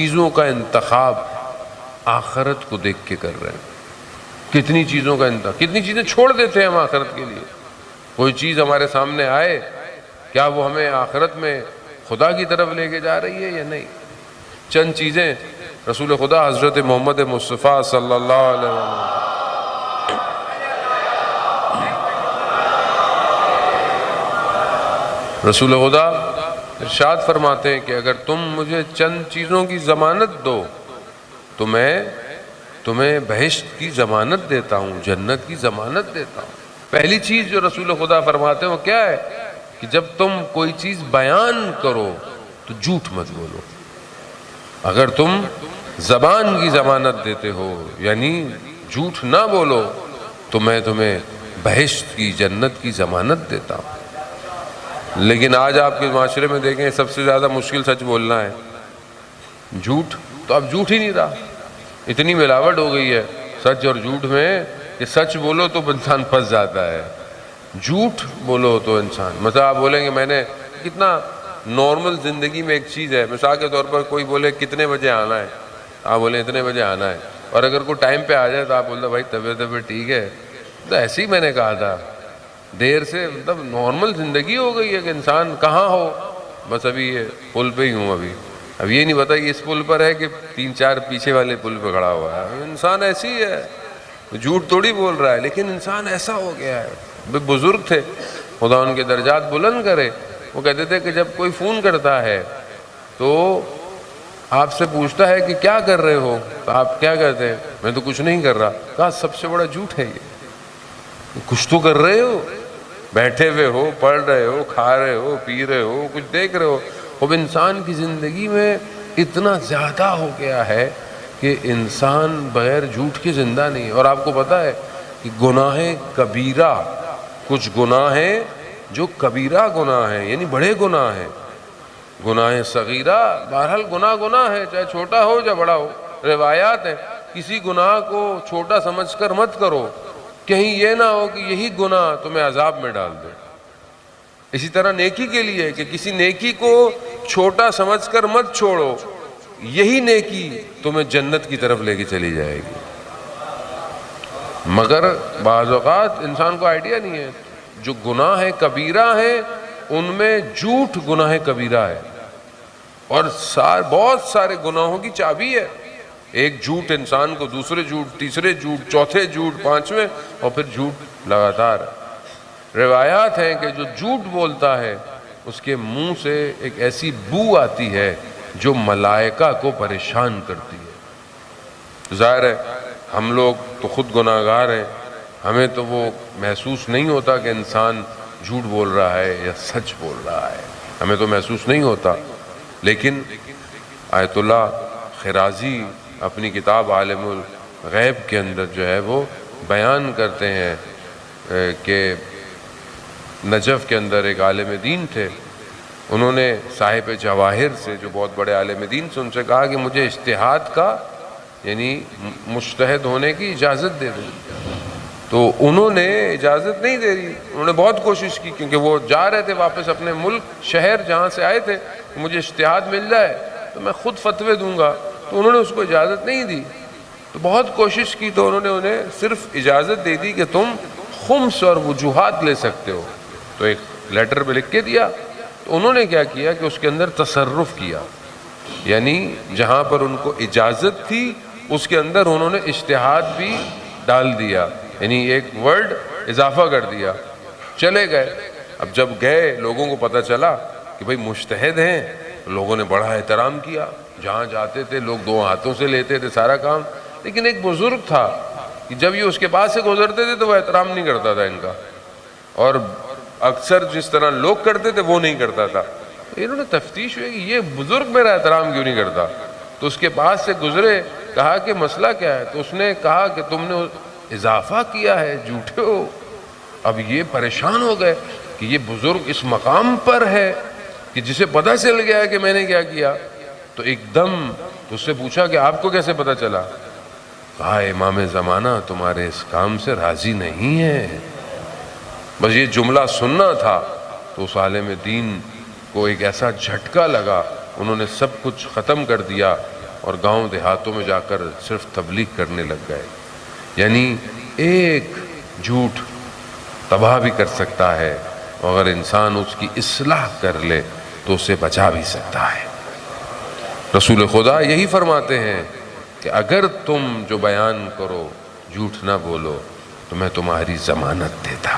چیزوں کا انتخاب آخرت کو دیکھ کے کر رہے ہیں. کتنی چیزوں کا انتخاب، کتنی چیزیں چھوڑ دیتے ہیں ہم آخرت کے لیے. کوئی چیز ہمارے سامنے آئے، کیا وہ ہمیں آخرت میں خدا کی طرف لے کے جا رہی ہے یا نہیں؟ چند چیزیں رسول خدا حضرت محمد مصطفیٰ صلی اللہ علیہ وسلم رسول خدا ارشاد فرماتے ہیں کہ اگر تم مجھے چند چیزوں کی ضمانت دو تو میں تمہیں بہشت کی ضمانت دیتا ہوں، جنت کی ضمانت دیتا ہوں. پہلی چیز جو رسول خدا فرماتے ہیں وہ کیا ہے کہ جب تم کوئی چیز بیان کرو تو جھوٹ مت بولو. اگر تم زبان کی ضمانت دیتے ہو یعنی جھوٹ نہ بولو تو میں تمہیں بہشت کی، جنت کی ضمانت دیتا ہوں. لیکن آج آپ کے معاشرے میں دیکھیں سب سے زیادہ مشکل سچ بولنا ہے. جھوٹ تو اب جھوٹ ہی نہیں رہا، اتنی ملاوٹ ہو گئی ہے سچ اور جھوٹ میں کہ سچ بولو تو انسان پھنس جاتا ہے، جھوٹ بولو تو انسان، مثلا آپ بولیں گے میں نے کتنا نارمل زندگی میں ایک چیز ہے، مثال کے طور پر کوئی بولے کتنے بجے آنا ہے، آپ بولیں اتنے بجے آنا ہے، اور اگر کوئی ٹائم پہ آ جائے تو آپ بولتے بھائی طبیعت ٹھیک ہے، تو ایسے ہی میں نے کہا تھا دیر سے. مطلب نارمل زندگی ہو گئی ہے کہ انسان کہاں ہو، بس ابھی یہ پل پہ ہی ہوں، اب یہ نہیں پتا یہ اس پل پر ہے کہ 3-4 پیچھے والے پل پہ کھڑا ہوا ہے. انسان ایسی ہی ہے، جھوٹ تھوڑی بول رہا ہے، لیکن انسان ایسا ہو گیا ہے. بزرگ تھے خدا ان کے درجات بلند کرے، وہ کہتے تھے کہ جب کوئی فون کرتا ہے تو آپ سے پوچھتا ہے کہ کیا کر رہے ہو تو آپ کیا کہتے ہیں؟ میں تو کچھ نہیں کر رہا. کہا سب سے بڑا جھوٹ ہے یہ، کچھ تو کر رہے ہو، بیٹھے ہوئے ہو، پڑھ رہے ہو، کھا رہے ہو، پی رہے ہو، کچھ دیکھ رہے ہو. اب انسان کی زندگی میں اتنا زیادہ ہو گیا ہے کہ انسان بغیر جھوٹ کے زندہ نہیں. اور آپ کو پتہ ہے کہ گناہ کبیرہ، کچھ گناہ ہیں جو کبیرہ گناہ ہیں یعنی بڑے گناہ ہیں. گناہ صغیرہ بہرحال گناہ ہے، چاہے چھوٹا ہو یا بڑا ہو. روایات ہیں کسی گناہ کو چھوٹا سمجھ کر مت کرو، کہیں یہ نہ ہو کہ یہی گناہ تمہیں عذاب میں ڈال دے. اسی طرح نیکی کے لیے کہ کسی نیکی کو چھوٹا سمجھ کر مت چھوڑو، یہی نیکی تمہیں جنت کی طرف لے کے چلی جائے گی. مگر بعض اوقات انسان کو آئیڈیا نہیں ہے، جو گناہ کبیرہ ہیں ان میں جھوٹ گناہ کبیرہ ہے، اور بہت سارے گناہوں کی چابی ہے. ایک جھوٹ انسان کو دوسرے جھوٹ، تیسرے جھوٹ، چوتھے جھوٹ، پانچویں، اور پھر جھوٹ لگاتار. روایات ہیں کہ جو جھوٹ بولتا ہے اس کے منہ سے ایک ایسی بو آتی ہے جو ملائکہ کو پریشان کرتی ہے. ظاہر ہے ہم لوگ تو خود گناہ گار ہیں، ہمیں تو وہ محسوس نہیں ہوتا کہ انسان جھوٹ بول رہا ہے یا سچ بول رہا ہے، ہمیں تو محسوس نہیں ہوتا. لیکن آیت اللہ خرازی اپنی کتاب عالم الغیب کے اندر جو ہے وہ بیان کرتے ہیں کہ نجف کے اندر ایک عالم دین تھے، انہوں نے صاحب جواہر سے جو بہت بڑے عالم دین سے ان سے کہا کہ مجھے اجتہاد کا یعنی مجتہد ہونے کی اجازت دے دیں. تو انہوں نے اجازت نہیں دے دی. انہوں نے بہت کوشش کی کیونکہ وہ جا رہے تھے واپس اپنے ملک، شہر جہاں سے آئے تھے، مجھے اجتہاد مل جائے تو میں خود فتوے دوں گا. تو انہوں نے اس کو اجازت نہیں دی. تو بہت کوشش کی تو انہوں نے انہیں صرف اجازت دے دی کہ تم خمس اور وجوہات لے سکتے ہو. تو ایک لیٹر پہ لکھ کے دیا. تو انہوں نے کیا کیا کہ اس کے اندر تصرف کیا، یعنی جہاں پر ان کو اجازت تھی اس کے اندر انہوں نے اجتہاد بھی ڈال دیا، یعنی ایک ورڈ اضافہ کر دیا. چلے گئے. اب جب گئے لوگوں کو پتہ چلا کہ بھئی مجتہد ہیں، لوگوں نے بڑا احترام کیا. جہاں جاتے تھے لوگ 2 ہاتھوں سے لیتے تھے سارا کام. لیکن ایک بزرگ تھا کہ جب یہ اس کے پاس سے گزرتے تھے تو وہ احترام نہیں کرتا تھا ان کا، اور اکثر جس طرح لوگ کرتے تھے وہ نہیں کرتا تھا. انہوں نے تفتیش ہوئی کہ یہ بزرگ میرا احترام کیوں نہیں کرتا. تو اس کے پاس سے گزرے، کہا کہ مسئلہ کیا ہے. تو اس نے کہا کہ تم نے اضافہ کیا ہے، جھوٹے ہو. اب یہ پریشان ہو گئے کہ یہ بزرگ اس مقام پر ہے کہ جسے پتہ چل گیا ہے کہ میں نے کیا کیا. تو ایک دم اس سے پوچھا کہ آپ کو کیسے پتہ چلا. کہا امام زمانہ تمہارے اس کام سے راضی نہیں ہے. بس یہ جملہ سننا تھا تو اس عالم دین کو ایک ایسا جھٹکا لگا، انہوں نے سب کچھ ختم کر دیا اور گاؤں دیہاتوں میں جا کر صرف تبلیغ کرنے لگ گئے. یعنی ایک جھوٹ تباہ بھی کر سکتا ہے، اگر انسان اس کی اصلاح کر لے تو اسے بچا بھی سکتا ہے. رسول خدا یہی فرماتے ہیں کہ اگر تم جو بیان کرو جھوٹ نہ بولو تو میں تمہاری ضمانت دیتا